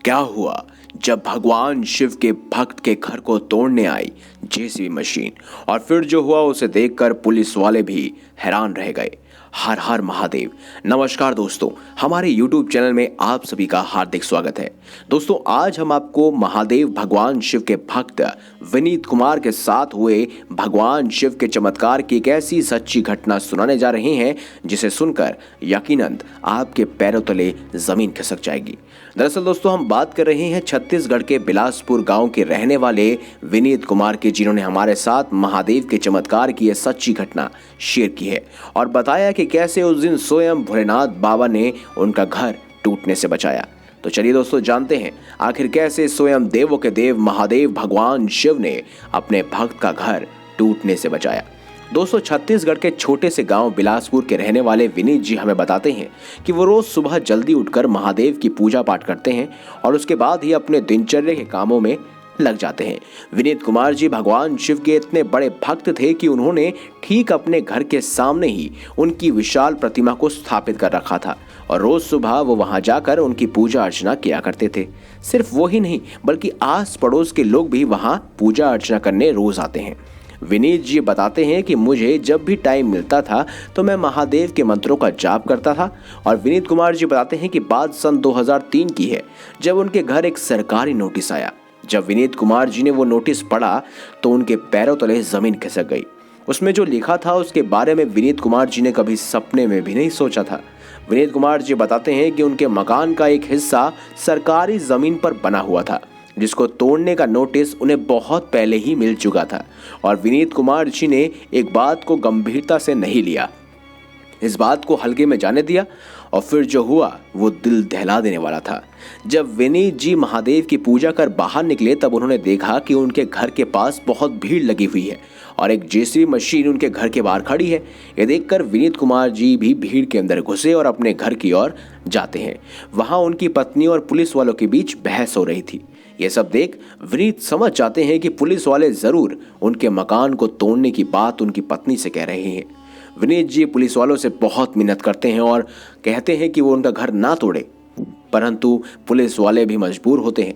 क्या हुआ जब भगवान शिव के भक्त के घर को तोड़ने आई जेसीबी मशीन। और फिर जो हुआ उसे देखकर पुलिस वाले भी हैरान रह गए। हर हर महादेव। नमस्कार दोस्तों, हमारे YouTube चैनल में आप सभी का हार्दिक स्वागत है। दोस्तों, आज हम आपको महादेव भगवान शिव के भक्त विनीत कुमार के साथ हुए भगवान शिव के चमत्कार की एक ऐसी सच्ची घटना सुनाने जा रहे हैं जिसे सुनकर यकीनन आपके पैरों तले जमीन खिसक जाएगी। दरअसल दोस्तों, हम बात कर रहे हैं छत्तीसगढ़ के बिलासपुर गांव के रहने वाले विनीत कुमार की, जिन्होंने हमारे साथ महादेव के चमत्कार की यह सच्ची घटना शेयर की है और बताया कि कैसे उस दिन स्वयं भोलेनाथ बाबा ने उनका घर टूटने से बचाया। तो चलिए दोस्तों, जानते हैं आखिर कैसे स्वयं देवों के देव महादेव भगवान शिव ने अपने भक्त का घर टूटने से बचाया। दोस्तों, छत्तीसगढ़ के छोटे से गांव बिलासपुर के रहने वाले विनीत जी हमें बताते हैं कि वो रोज सुबह जल्दी उठकर महादेव की पूजा पाठ करते हैं और उसके बाद ही अपने दिनचर्या के कामों में लग जाते हैं। विनीत कुमार जी भगवान शिव के इतने बड़े भक्त थे कि उन्होंने ठीक अपने घर के सामने ही उनकी विशाल प्रतिमा को स्थापित कर रखा था और रोज सुबह वो वहां जाकर उनकी पूजा अर्चना किया करते थे। सिर्फ वो ही नहीं बल्कि आस पड़ोस के लोग भी वहां पूजा अर्चना करने रोज आते हैं। विनीत जी बताते हैं कि मुझे जब भी टाइम मिलता था तो मैं महादेव के मंत्रों का जाप करता था। और विनीत कुमार जी बताते हैं कि बात सन 2003 की है, जब उनके घर एक सरकारी नोटिस आया। जब विनीत कुमार जी ने वो नोटिस पढ़ा तो उनके पैरों तले जमीन खिसक गई। उसमें जो लिखा था उसके बारे में विनीत कुमार जी ने कभी सपने में भी नहीं सोचा था। विनीत कुमार जी बताते हैं कि उनके मकान का एक हिस्सा सरकारी जमीन पर बना हुआ था, जिसको तोड़ने का नोटिस उन्हें बहुत पहले ही मिल चुका था और विनीत कुमार जी ने एक बात को गंभीरता से नहीं लिया, इस बात को हल्के में जाने दिया। और फिर जो हुआ वो दिल दहला देने वाला था। जब विनीत जी महादेव की पूजा कर बाहर निकले तब उन्होंने देखा कि उनके घर के पास बहुत भीड़ लगी हुई है और एक जेसीबी मशीन उनके घर के बाहर खड़ी है। ये देखकर विनीत कुमार जी भी भीड़ के अंदर घुसे और अपने घर की ओर जाते हैं। वहां उनकी पत्नी और पुलिस वालों के बीच बहस हो रही थी। ये सब देख विनीत समझ जाते हैं कि पुलिस वाले जरूर उनके मकान को तोड़ने की बात उनकी पत्नी से कह रहे हैं। विनीत जी पुलिस वालों से बहुत मिन्नत करते हैं और कहते हैं कि वो उनका घर ना तोड़े, परंतु पुलिस वाले भी मजबूर होते हैं।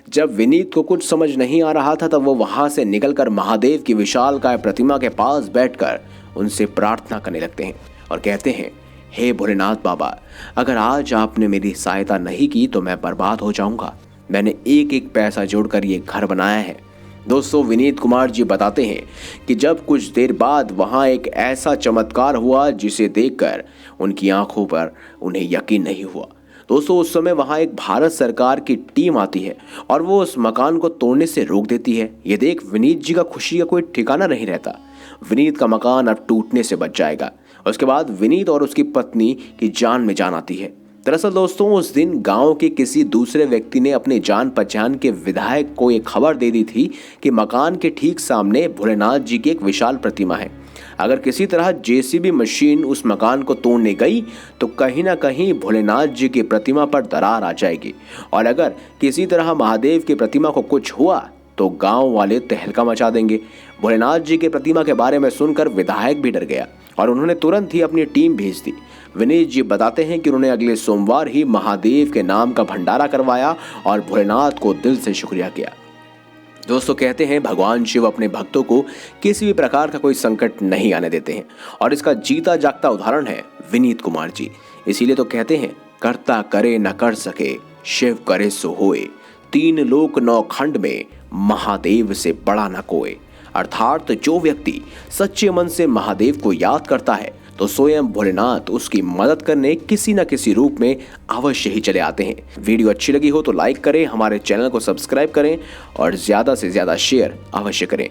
जब विनीत को कुछ समझ नहीं आ रहा था तब वो वहां से निकलकर महादेव की विशालकाय प्रतिमा के पास बैठकर उनसे प्रार्थना करने लगते हैं और कहते हैं, हे भोलेनाथ बाबा, अगर आज आपने मेरी सहायता नहीं की तो मैं बर्बाद हो जाऊंगा। मैंने एक एक पैसा जोड़कर ये घर बनाया है। दोस्तों, विनीत कुमार जी बताते हैं कि जब कुछ देर बाद वहां एक ऐसा चमत्कार हुआ जिसे देखकर उनकी आंखों पर उन्हें यकीन नहीं हुआ। दोस्तों, उस समय वहां एक भारत सरकार की टीम आती है और वो उस मकान को तोड़ने से रोक देती है। ये देख विनीत जी का खुशी का कोई ठिकाना नहीं रहता। विनीत का मकान अब टूटने से बच जाएगा। उसके बाद विनीत और उसकी पत्नी की जान में जान आती है। दरअसल दोस्तों, उस दिन गांव के किसी दूसरे व्यक्ति ने अपने जान पहचान के विधायक को एक खबर दे दी थी कि मकान के ठीक सामने भोलेनाथ जी की एक विशाल प्रतिमा है। अगर किसी तरह जेसीबी मशीन उस मकान को तोड़ने गई तो कहीं ना कहीं भोलेनाथ जी की प्रतिमा पर दरार आ जाएगी और अगर किसी तरह महादेव की प्रतिमा को कुछ हुआ तो गांव वाले तहलका मचा देंगे। भोलेनाथ जी की प्रतिमा के बारे में सुनकर विधायक भी डर गया और उन्होंने तुरंत ही अपनी टीम भेज दी। विनीत जी बताते हैं कि उन्होंने अगले सोमवार ही महादेव के नाम का भंडारा करवाया और भोलेनाथ को दिल से शुक्रिया किया। दोस्तों, कहते हैं भगवान शिव अपने भक्तों को किसी भी प्रकार का कोई संकट नहीं आने देते हैं और इसका जीता जागता उदाहरण है विनीत कुमार जी। इसीलिए तो कहते हैं, करता करे न कर सके, शिव करे सो होए, तीन लोक नौ खंड में महादेव से बड़ा न कोई। अर्थात जो व्यक्ति सच्चे मन से महादेव को याद करता है तो स्वयं भोलेनाथ उसकी मदद करने किसी न किसी रूप में अवश्य ही चले आते हैं। वीडियो अच्छी लगी हो तो लाइक करें, हमारे चैनल को सब्सक्राइब करें और ज्यादा से ज्यादा शेयर अवश्य करें।